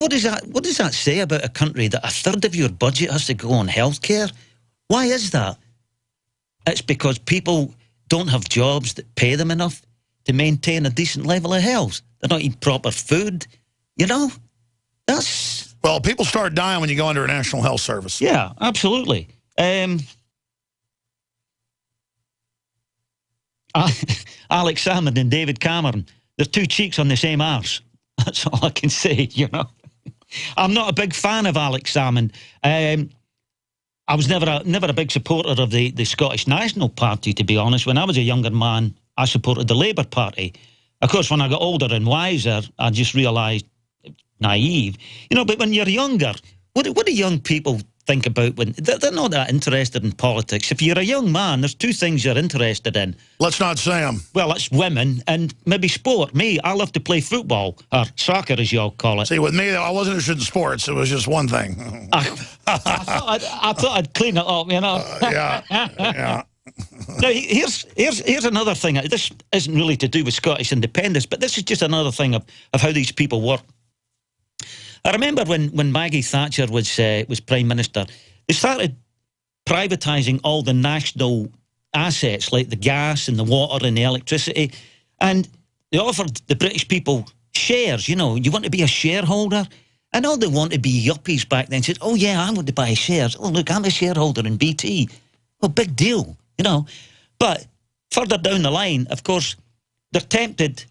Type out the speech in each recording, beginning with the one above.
What does that say about a country that a third of your budget has to go on healthcare? Why is that? It's because people don't have jobs that pay them enough to maintain a decent level of health. They're not eating proper food. You know, that's... Well, people start dying when you go under a national health service. Yeah, absolutely. Alex Salmond and David Cameron, they're two cheeks on the same arse. That's all I can say, you know. I'm not a big fan of Alex Salmond. I was never a big supporter of the Scottish National Party, to be honest. When I was a younger man, I supported the Labour Party. Of course, when I got older and wiser, I just realised, naive. You know, but when you're younger, what do young people think about when... They're not that interested in politics. If you're a young man, there's two things you're interested in. Let's not say them. Well, it's women and maybe sport. Me, I love to play football, or soccer as you all call it. See, with me, I wasn't interested in sports. It was just one thing. I thought I'd clean it up, you know. Yeah. Now, here's another thing. This isn't really to do with Scottish independence, but this is just another thing of how these people work. I remember when Maggie Thatcher was Prime Minister, they started privatising all the national assets, like the gas and the water and the electricity, and they offered the British people shares. You know, you want to be a shareholder? And all they want to be yuppies back then said, oh, yeah, I want to buy shares. Oh, look, I'm a shareholder in BT. Well, big deal, you know. But further down the line, of course, they're tempted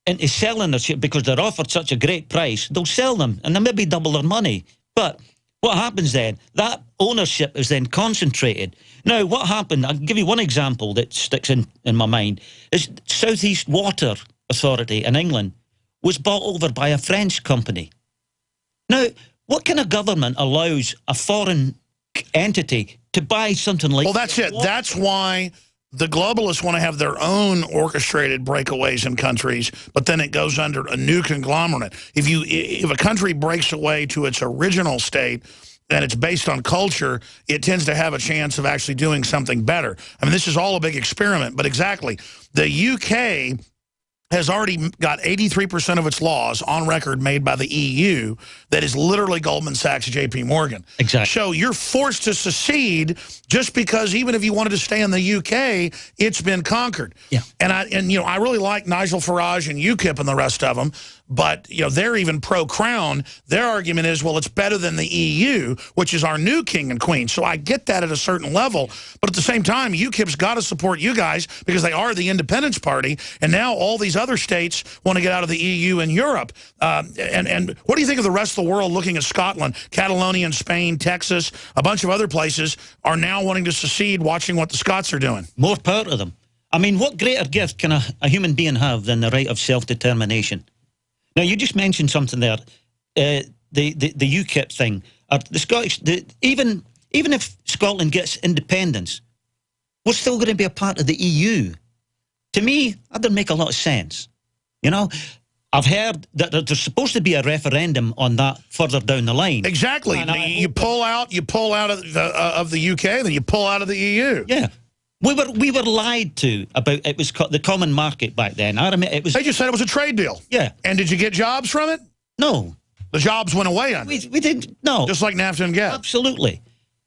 into selling their shit because they're offered such a great price. They'll sell them and they maybe double their money. But what happens then? That ownership is then concentrated. Now, what happened, I'll give you one example that sticks in my mind, is South East Water Authority in England was bought over by a French company. Now, what kind of government allows a foreign entity to buy something like... Well, that's it. Water? That's why the globalists want to have their own orchestrated breakaways in countries, but then it goes under a new conglomerate. If a country breaks away to its original state and it's based on culture, it tends to have a chance of actually doing something better. I mean, this is all a big experiment, but exactly. The UK has already got 83% of its laws on record made by the EU that is literally Goldman Sachs, JP Morgan. Exactly. So you're forced to secede just because even if you wanted to stay in the UK, it's been conquered. Yeah. And you know, I really like Nigel Farage and UKIP and the rest of them, but you know, they're even pro-Crown. Their argument is, well, it's better than the EU, which is our new king and queen. So I get that at a certain level, but at the same time, UKIP's got to support you guys because they are the Independence Party, and now all these other states want to get out of the EU and Europe. And what do you think of the rest of the world looking at Scotland, Catalonia, Spain, Texas, a bunch of other places are now wanting to secede, watching what the Scots are doing? More power to them. I mean, what greater gift can a human being have than the right of self-determination? Now, you just mentioned something there, the UKIP thing. The Scottish, even if Scotland gets independence, we're still going to be a part of the EU. To me, that doesn't make a lot of sense. You know, I've heard that there's supposed to be a referendum on that further down the line. Exactly. You pull out of the UK, then you pull out of the EU. Yeah. We were lied to about it was the common market back then. I admit it was. They just said it was a trade deal. Yeah. And did you get jobs from it? No. The jobs went away on it. We didn't. No. Just like NAFTA and GATT. Absolutely.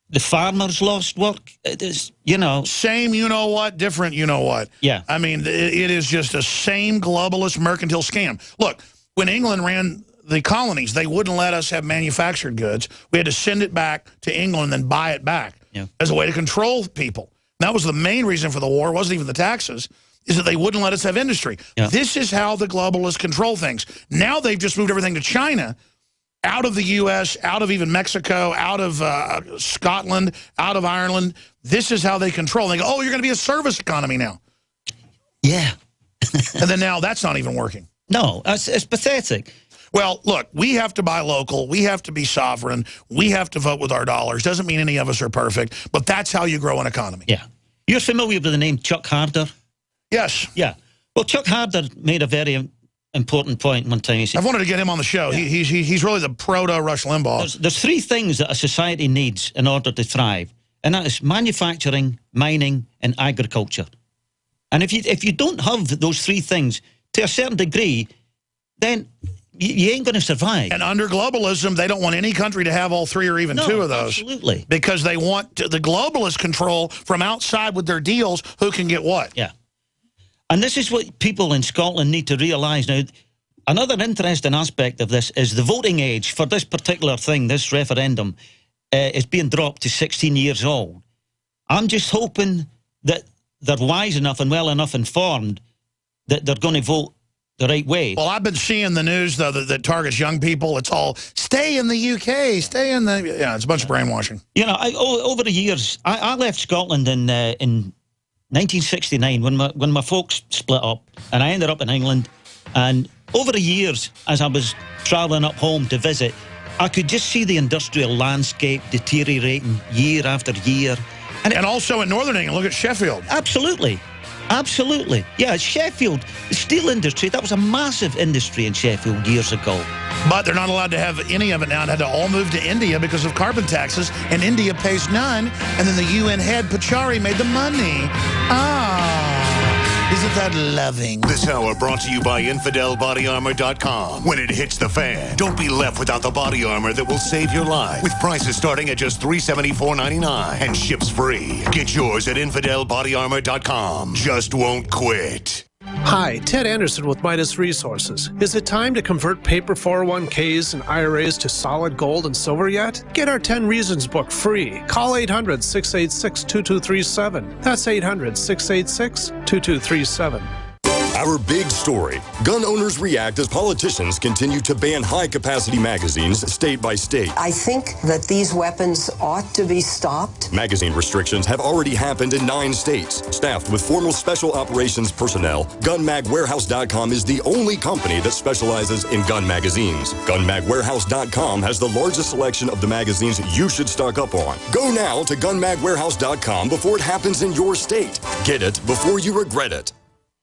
The farmers lost work. It is, you know. Same you know what, different you know what. Yeah. I mean, it is just a same globalist mercantile scam. Look, when England ran the colonies, they wouldn't let us have manufactured goods. We had to send it back to England and then buy it back as a way to control people. That was the main reason for the war. It wasn't even the taxes, is that they wouldn't let us have industry. Yeah. This is how the globalists control things. Now they've just moved everything to China, out of the U.S., out of even Mexico, out of Scotland, out of Ireland. This is how they control. They go, oh, you're going to be a service economy now. Yeah. And then now that's not even working. No, it's pathetic. Well, look, we have to buy local. We have to be sovereign. We have to vote with our dollars. Doesn't mean any of us are perfect, but that's how you grow an economy. Yeah. You're familiar with the name Chuck Harder? Yes. Yeah. Well, Chuck Harder made a very important point one time. He said, I've wanted to get him on the show. Yeah. He's really the proto-Rush Limbaugh. There's three things that a society needs in order to thrive, and that is manufacturing, mining, and agriculture. And if you don't have those three things to a certain degree, then you ain't going to survive. And under globalism, they don't want any country to have all three or even two of those. Absolutely. Because they want the globalists control from outside with their deals who can get what. Yeah. And this is what people in Scotland need to realise now. Another interesting aspect of this is the voting age for this particular thing, this referendum, is being dropped to 16 years old. I'm just hoping that they're wise enough and well enough informed that they're going to vote the right way. Well, I've been seeing the news, though, that targets young people. It's all, stay in the UK, stay in the... Yeah, it's a bunch of brainwashing. You know, over the years, I left Scotland in 1969 when my folks split up, and I ended up in England. And over the years, as I was travelling up home to visit, I could just see the industrial landscape deteriorating year after year. And also in Northern England, look at Sheffield. Absolutely. Absolutely. Yeah, Sheffield, the steel industry, that was a massive industry in Sheffield years ago. But they're not allowed to have any of it now. It had to all move to India because of carbon taxes, and India pays none, and then the UN head, Pachari, made the money. Isn't that loving? This hour brought to you by InfidelBodyArmor.com. When it hits the fan, don't be left without the body armor that will save your life. With prices starting at just $374.99 and ships free. Get yours at InfidelBodyArmor.com. Just won't quit. Hi, Ted Anderson with Midas Resources. Is it time to convert paper 401ks and IRAs to solid gold and silver yet? Get our 10 Reasons book free. Call 800-686-2237. That's 800-686-2237. Our big story. Gun owners react as politicians continue to ban high-capacity magazines state by state. I think that these weapons ought to be stopped. Magazine restrictions have already happened in 9 states. Staffed with formal special operations personnel, GunMagWarehouse.com is the only company that specializes in gun magazines. GunMagWarehouse.com has the largest selection of the magazines you should stock up on. Go now to GunMagWarehouse.com before it happens in your state. Get it before you regret it.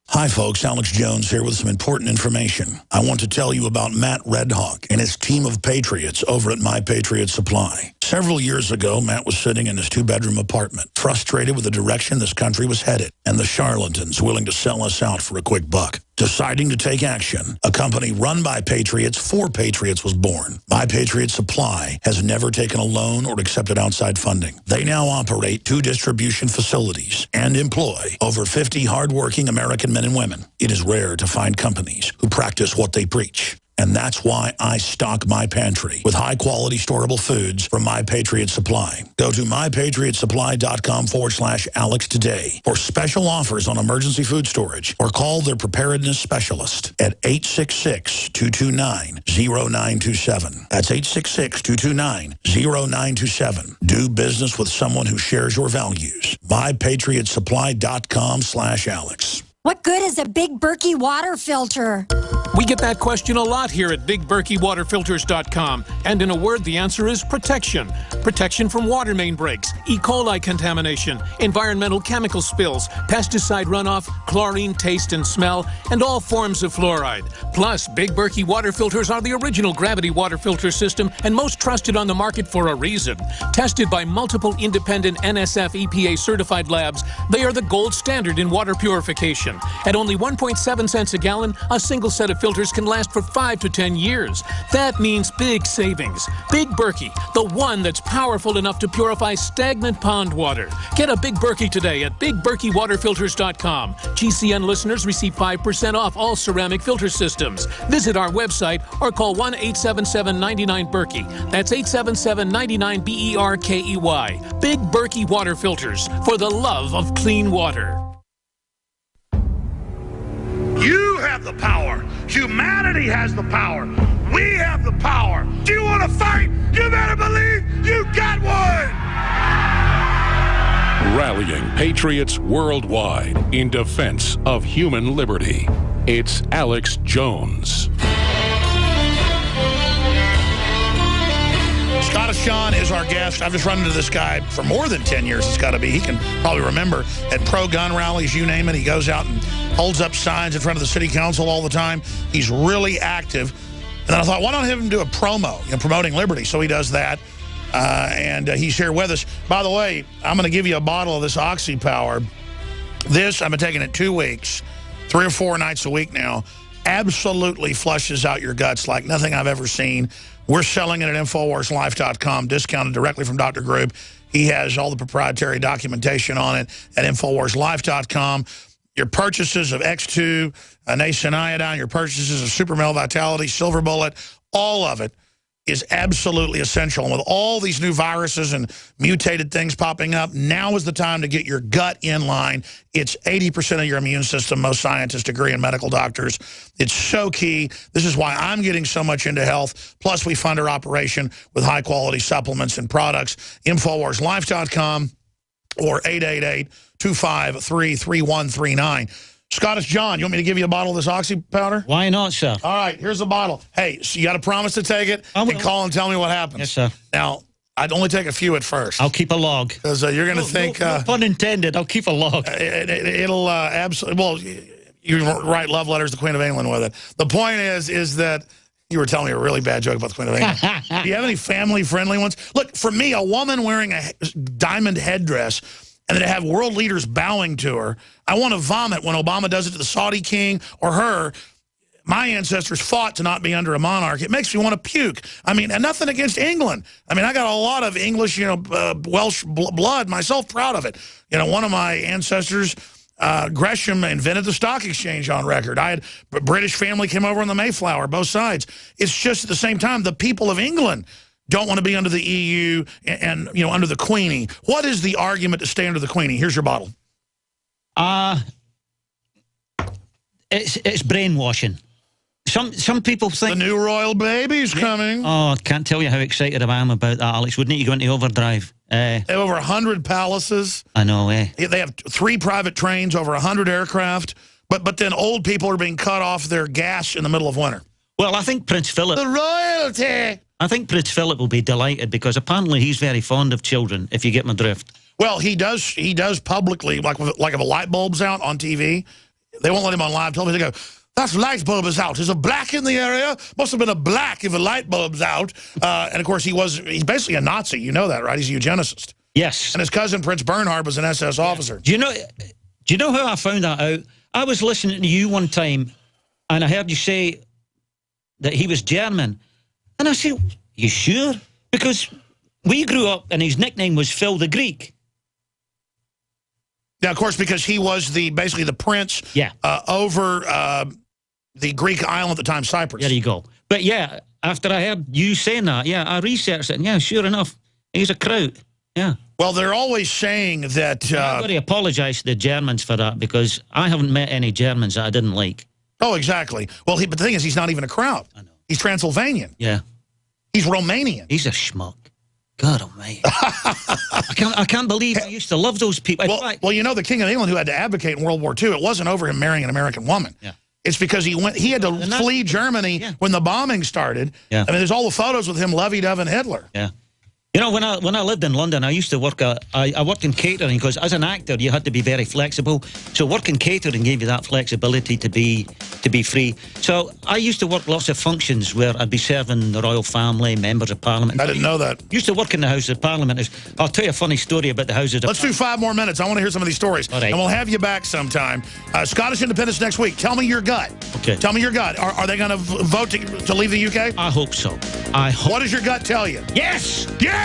Hi, folks. Alex Jones here with some important information. I want to tell you about Matt Redhawk and his team of patriots over at My Patriot Supply. Several years ago, Matt was sitting in his 2-bedroom apartment, frustrated with the direction this country was headed and the charlatans willing to sell us out for a quick buck. Deciding to take action, a company run by patriots for patriots was born. My Patriot Supply has never taken a loan or accepted outside funding. They now operate 2 distribution facilities and employ over 50 hardworking American men and women. It is rare to find companies who practice what they preach. And that's why I stock my pantry with high-quality storable foods from My Patriot Supply. Go to mypatriotsupply.com/Alex today for special offers on emergency food storage, or call their preparedness specialist at 866-229-0927. That's 866-229-0927. Do business with someone who shares your values. mypatriotsupply.com/Alex. What good is a Big Berkey water filter? We get that question a lot here at BigBerkeyWaterFilters.com. And in a word, the answer is protection. Protection from water main breaks, E. coli contamination, environmental chemical spills, pesticide runoff, chlorine taste and smell, and all forms of fluoride. Plus, Big Berkey water filters are the original gravity water filter system and most trusted on the market for a reason. Tested by multiple independent NSF EPA certified labs, they are the gold standard in water purification. At only 1.7 cents a gallon, a single set of filters can last for 5 to 10 years. That means big savings. Big Berkey, the one that's powerful enough to purify stagnant pond water. Get a Big Berkey today at BigBerkeyWaterFilters.com. GCN listeners receive 5% off all ceramic filter systems. Visit our website or call 1-877-99-BERKEY. That's 877-99-BERKEY. Big Berkey Water Filters, for the love of clean water. You have the power. Humanity has the power. We have the power. Do you want to fight? You better believe you got one. Rallying patriots worldwide in defense of human liberty. It's Alex Jones. Scottish Sean is our guest. I've just run into this guy for more than 10 years, it's got to be. He can probably remember at pro-gun rallies, you name it. He goes out and holds up signs in front of the city council all the time. He's really active. And then I thought, why don't I have him do a promo, promoting liberty? So he does that. And he's here with us. By the way, I'm going to give you a bottle of this Oxy Power. This, I've been taking it 2 weeks, 3 or 4 nights a week now. absolutely flushes out your guts like nothing I've ever seen. We're selling it at InfoWarsLife.com, discounted directly from Dr. Grube. He has all the proprietary documentation on it at InfoWarsLife.com. Your purchases of X2, Nascent Iodine, your purchases of Super Male Vitality, Silver Bullet, all of it is absolutely essential. And with all these new viruses and mutated things popping up, now is the time to get your gut in line. It's 80% of your immune system, most scientists agree, and medical doctors. It's so key. This is why I'm getting so much into health. Plus, we fund our operation with high-quality supplements and products. InfoWarsLife.com or 888-253-3139. Scottish John, you want me to give you a bottle of this Oxy powder? Why not, sir? All right, here's a bottle. Hey, so you got to promise to take it and call and tell me what happens. Yes, sir. Now, I'd only take a few at first. I'll keep a log. Because you're going to think... no pun intended, I'll keep a log. It'll absolutely... Well, you write love letters to the Queen of England with it. The point is that... You were telling me a really bad joke about the Queen of England. Do you have any family-friendly ones? Look, for me, a woman wearing a diamond headdress... and then to have world leaders bowing to her. I want to vomit when Obama does it to the Saudi king or her. My ancestors fought to not be under a monarch. It makes me want to puke. I mean, and nothing against England. I mean, I got a lot of English, Welsh blood, myself proud of it. You know, one of my ancestors, Gresham, invented the stock exchange on record. I had a British family came over on the Mayflower, both sides. It's just at the same time, the people of England don't want to be under the EU and under the Queenie. What is the argument to stay under the Queenie? Here's your bottle. It's brainwashing. Some people think... The new royal baby's coming. Oh, I can't tell you how excited I am about that, Alex. Wouldn't you go into overdrive? They have over 100 palaces. I know, They have 3 private trains, over 100 aircraft. But then old people are being cut off their gas in the middle of winter. Well, I think Prince Philip... The royalty! I think Prince Philip will be delighted because apparently he's very fond of children, if you get my drift. Well, he does publicly, like if a light bulb's out on TV, they won't let him on live television. They go, that light bulb is out. Is a black in the area? Must have been a black if a light bulb's out. And, of course, he's basically a Nazi. You know that, right? He's a eugenicist. Yes. And his cousin, Prince Bernhard, was an SS officer. Do you know how I found that out? I was listening to you one time, and I heard you say that he was German. And I said, you sure? Because we grew up, and his nickname was Phil the Greek. Yeah, of course, because he was basically the prince over the Greek island at the time, Cyprus. There you go. But, yeah, after I heard you saying that, I researched it, and, yeah, sure enough, he's a kraut. Yeah. Well, they're always saying that... I've got to apologise to the Germans for that, because I haven't met any Germans that I didn't like. Oh, exactly. Well, but the thing is, he's not even a kraut. I know. He's Transylvanian. Yeah. He's Romanian. He's a schmuck. God almighty. I can't believe I used to love those people. Well, you know, the King of England who had to advocate in World War II, it wasn't over him marrying an American woman. Yeah. It's because he had to flee Germany when the bombing started. Yeah. I mean, there's all the photos with him lovey-doving Hitler. Yeah. You know, when I lived in London, I used to work I worked in catering because as an actor, you had to be very flexible. So working catering gave you that flexibility to be free. So I used to work lots of functions where I'd be serving the royal family, members of Parliament. I didn't know that. Used to work in the House of Parliament. I'll tell you a funny story about the House of Parliament. Let's do 5 more minutes. I want to hear some of these stories. All right. And we'll have you back sometime. Scottish independence next week. Tell me your gut. Okay. Tell me your gut. Are they going to vote to leave the UK? I hope so. What does your gut tell you? Yes! Yeah!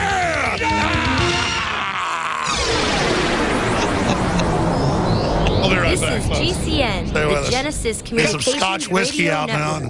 I'll be right back. This is GCN, the Genesis Communications Get some Scotch whiskey Radio out now.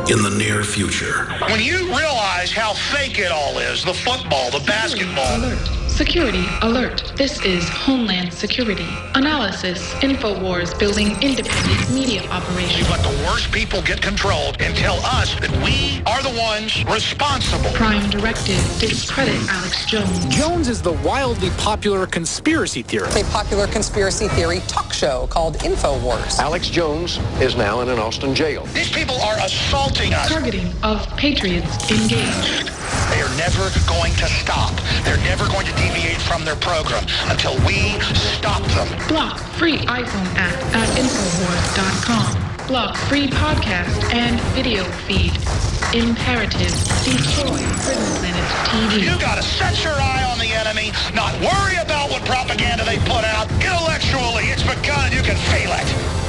In the near future. When you realize how fake it all is, the football, the basketball. Alert. Security alert. This is Homeland Security. Analysis. InfoWars building independent media operations. You let the worst people get control and tell us that we are the ones responsible. Prime directive. Discredit Alex Jones. Jones is the wildly popular conspiracy theorist. A popular conspiracy theory talk show called InfoWars. Alex Jones is now in an Austin jail. These people are assaulting us. Targeting of patriots engaged. They are never going to stop. They're never going to deviate from their program until we stop them. Block free iPhone app at Infowars.com. Block free podcast and video feed. Imperative. Destroy Prison Planet TV. You gotta set your eye on the enemy, not worry about what propaganda they put out. Get a lecture Virtually, it's begun. You can feel it.